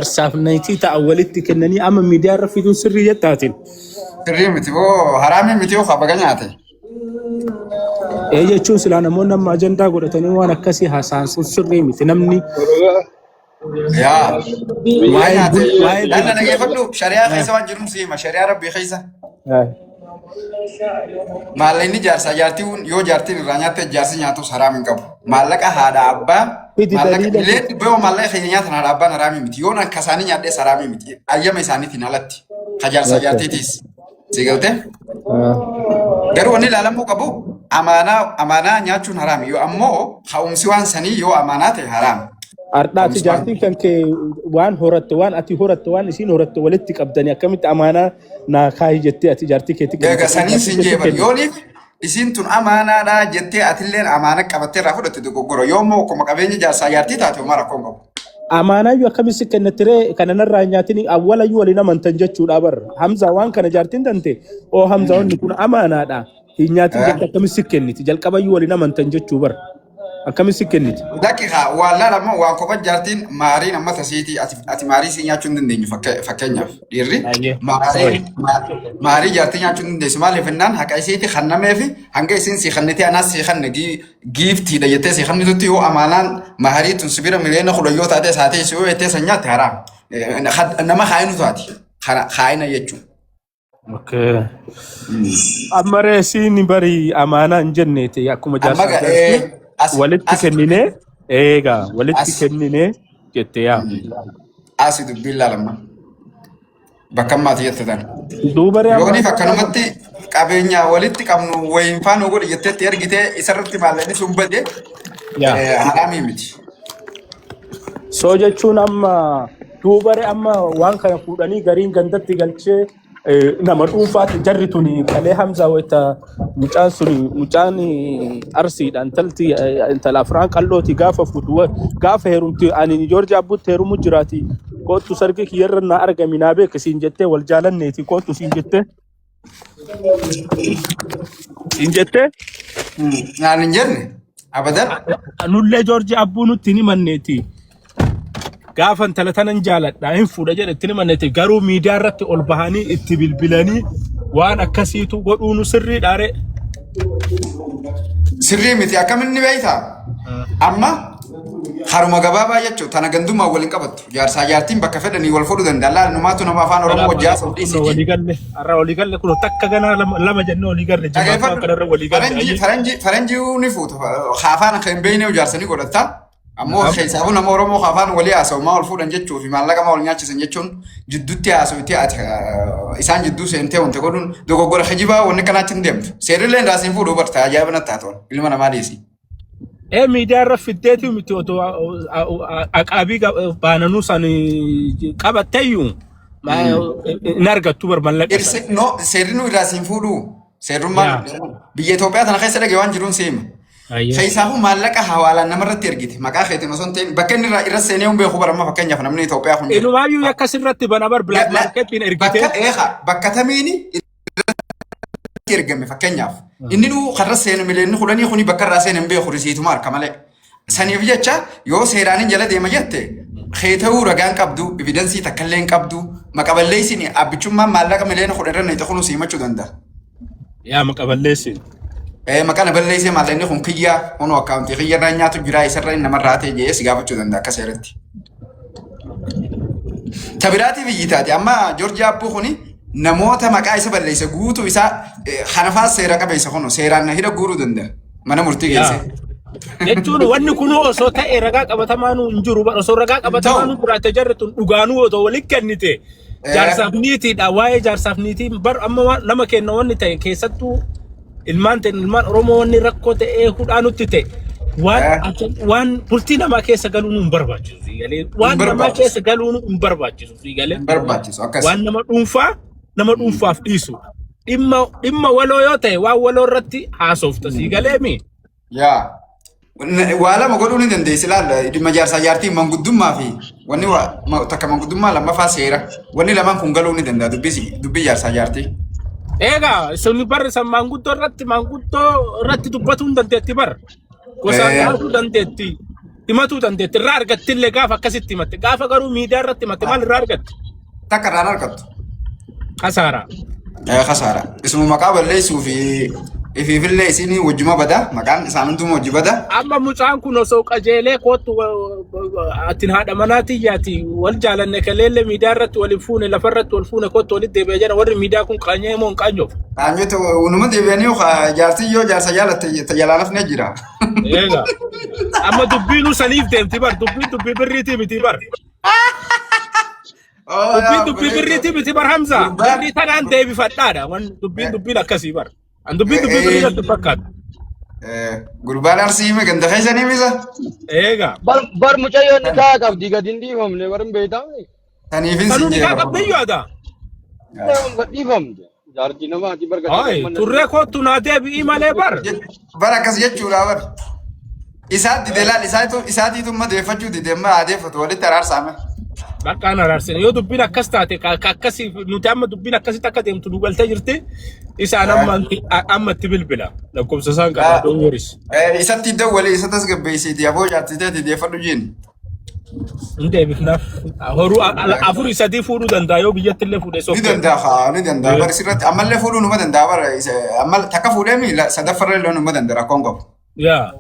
Arsaaf nayti ta'a walitti kennanii amma miidiyaa irra fiduun sirrii jettaatiin. Sirrii miti boo haraami miti yoo qabaga nyaate. Jechuun silaa namoonni amma ajandaa godhatanii waan akkasii haasa'an sun sirrii miti namni. Yaa waa'ee nyaate laanna dhageeffadhu shari'aa keessa waan jiru siima shari'aa rabbii keessa. Maallaqni jaarsaa jaartiin yoo jaartiin irraa nyaatte jaarsi nyaatus haraami hin qabu. Maallaqa haadha abbaa maallaqa illee boo maallaqa keenya nyaatan haadha abbaan haraami miti yoo nan kasaanii nyaadhees haraami miti ayyama isaaniitiin alatti ka jaarsaa jaartiitiis si galte garuu wanni ilaalamuu qabu amaanaa nyaachuun haraami yoo ammoo ka'umsi waan sanii yoo amaanaa ta'e haraami. Ardhaati jaartiin kan kee waan horatte waan ati horatte waan isiin horatte walitti qabdanii akkamitti amaanaa naa kaahi jettee ati jaartii keetti qabdanii. Saniin siin jeeban yooniif isiin tun amaanaadha jettee atilleen amaana qabattee irraa fudhatte dogoggora yoommoo akkuma qabeenya jaarsaa jaartii taate homaa rakkoon qabu. Amaanaayyuu akkamitti kennatiree kananarraa nyaatiin awwalayyuu waliin amantan jechuudha barra. Hamzaa waan kana jaartiin dante oo Hamzaa wanni kun amaanaadha hin nyaatiin jette akkamitti kenniti jalqabayyuu waliin amantan jechuu barra. Akkamitti kenniti? Daqiiqa waan laalama waan kopha jaartiin maariin amma tasiiti ati maarii si nyaachuu hin dandeenyu fakkeenyaaf dhiirri maarii jaartii nyaachuu hin dandeessu maaliif innaan haqa isiiti kannamee fi hanga isiin si kannite anaas si kanne giiftiidha jettee si kannitutti yoo amaanaan maarii tun sibira miliyoona kudhayyoo taate saatee si yoo jettee san nyaatte haraam nama haayinu taati haayina jechuun. Amma reesiin barii amaanaa hin jenneeti akkuma jaarsaa. Walitti kennine eega walitti kennine jette yaa. Asi dubbiin laalama. Bakka ammaati jette tan. Duubaree yooniif akkanumatti qabeenya walitti qabnu wayiin faana godhe jetteetti ergitee isarratti maallaqni sun bade haraamii miti. Soo jechuun amma duubaree amma waan kana fuudhanii gariin gandatti galchee nama dhuunfaatti jarri tuni kalee Hamzaa wayita mucaan suni mucaan arsiidhaan talti intala afraan qallooti gaafa fuudhu gaafa heerumti ani Joorji Abbuutti heerumu jiraati kootu sargi kiyyarra na argami naa beeka siin jettee wal jaalanneeti kootu siin jettee naan hin jenne abadan nullee Joorji Abbuu nutti ni manneeti. Gaafa intala tanan jaaladha hin fuudha jedhetti manneeti garuu miidiyaa irratti ol bahanii itti bilbilanii waan akkasiitu godhuun sirrii dhaare. Sirrii miti akkamitti beeyta amma haruma gabaabaa jechuun tana gandummaa waliin qabattu jaarsaa jaartiin bakka fedhanii wal fuudhuu danda'a laal numaatu nama afaan oromoo wajjaa sodhiisi. Walii galle kun takka ganaa lama jennee walii galle jimmaa kanarra walii galle. Faranjii ni fuutu afaan kan beeknee jaarsanii godhatta. Ammoo keessaafu nama oromoo afaan walii haasa'u maa wal fuudhan jechuu fi maallaqa maa wal nyaachisan jechuun jidduutti haasa'utti ati isaan jidduu seentee wanta godhuun dogoggora hijibaa wanni kanaatti hin deemtu. Seerrilee raasiin fuudhuu barta ajaa'iba natti haa ta'u ilma namaa dhiisi. Miidiyaa irra fiddeetii miti otoo aqaabii baananuu san qabatteeyyuu hin argattu bar mallaqa. Seerri nuyi raasiin fuudhuu seerrummaan biyya Itoophiyaa tana keessa dhagee waan jiruun seema. Keessaafu maallaqa hawaalaan namarratti ergite maqaa keetiin osoo hin ta'in bakka inni irra seenee hin beeku baramma fakkeenyaaf namni Itoophiyaa kun. Ilmaayyuu akkasirratti bana bar bilaak maarkeetiin ergite. Bakka tamiini irratti ergame fakkeenyaaf inni nuu karra seenu miliyoonni kudhanii kuni bakka irraa seenee hin beeku risiituma harka malee. Saniif jecha yoo seeraan jala deema jette keeta'uu ragaan qabdu evidensii takkallee hin qabdu maqaballeessin abbichummaan maallaqa miliyoona kudha irra na kunuun siimachuu danda'a. Yaa maqaballeessin. Makana balleessee maallaqni kun kiyyaa kunoo akkaawuntii kiyyarraa nyaatu jira isarra namarraa ta'e jedhee si gaafachuu danda'a akka seeratti. Tabiraatiif iyyitaati amma Joorji Abbuu kuni namoota maqaa isa balleesse guutuu isaa hanafaas seera qabeessa kunoo seeraan hidha guuruu danda'a mana murtii geesse. Jechuun wanni kunuu osoo ta'e ragaa qabatamaan hin jiru osoo ragaa qabatamaan jiraate jarri tun dhugaanuu otoo waliin kennite jaarsaaf niitiidha waa'ee jaarsaaf niitii bar amma nama kenna wanni ta'e keessattuu ilmaan oromoo wanni rakkoo ta'ee hudhaanutti ta'e waan bultii namaa keessa galuun hin barbaachisu galee waan namaa keessa galuun hin barbaachisu galee waan nama dhuunfaaf dhiisu dhimma waloo yoo ta'e waan waloo irratti haasofta si galee mi. Yaa waa lama godhuu ni dandeessi laalla dhimma jaarsaa jaartii manguddummaa fi wanni takka manguddummaa lammaffaa seera wanni lamaan kun galuu ni danda'a dubbii jaarsaa jaartii. Ega, suni bar sa manguddoo irratti dubbatuu hin dandeetti bar. Gosaan kaasuu dandeetti. himatu dandeetti irraa argattillee gaafa akkasitti himatte gaafa garuu miidiyaa irratti himatte maal irraa argatte takka irraan argattu. kasaara. Kasaara. Isuma maqaa balleessuu fi ifiifillee isinii wajjuma bada maqaan isaanituma wajji bada. Amma mucaan kun osoo qajeelee kootu atin haadha manaatii yaati wal jaalanne kaleelle miidiyaa irratti waliin fuune lafarratti wal fuune kootu walitti deebi'ee jira warri miidiyaa kun qaanyee moo hin qaanyoof. Qaanyootu unuma deebi'anii jaartiyyoo jaarsa jaallatee jira. Eega. Amma dubbiin saniif deemti bar dubbii birriitii miti bar. Dubbii birriitii miti bar Hamza. Birrii tanaan deebifadhaadha wan dubbiin akkasii bar. An dubbii birriitti fakkaata. Gurbaan arsii hime ganda keessanii misa. Eega. Bar mucayyoon ni kaa qabdi gadi hin dhiifamne bar hin beektamne. Kaniifin si jechuudha. Kanuu ni kaa qabdi yaada. Gad dhiifamte. Jaartii namaati bar gadi. Turree kootu naa deebi'ii malee bar. Bar akkas jechuudha bar. Isaatti deelaan isaatiitu madeeffachuu didemma adeeffatu walitti araarsaame. Bakkaan araarsin yoo dubbiin akkas taate akkasii nuti amma dubbiin akkasitti akka deemtu duugaltee jirti isaan amma itti bilbila lakkoofsa isaan qaba dhoowwaris. Isatti iddoo walii isa tasgabbeessiiti aboo jaartiteeti deeffadhu jiin. Hin deebifnaaf horuu afurii sadii fuudhuu danda'a yoo biyyatti illee fuudhee soofte. Ni danda'a bar sirratti ammallee fuudhuu numa danda'a bar amma takka fuudhee miila sadaffarra illee numa danda'a rakkoon qabu. Yaa.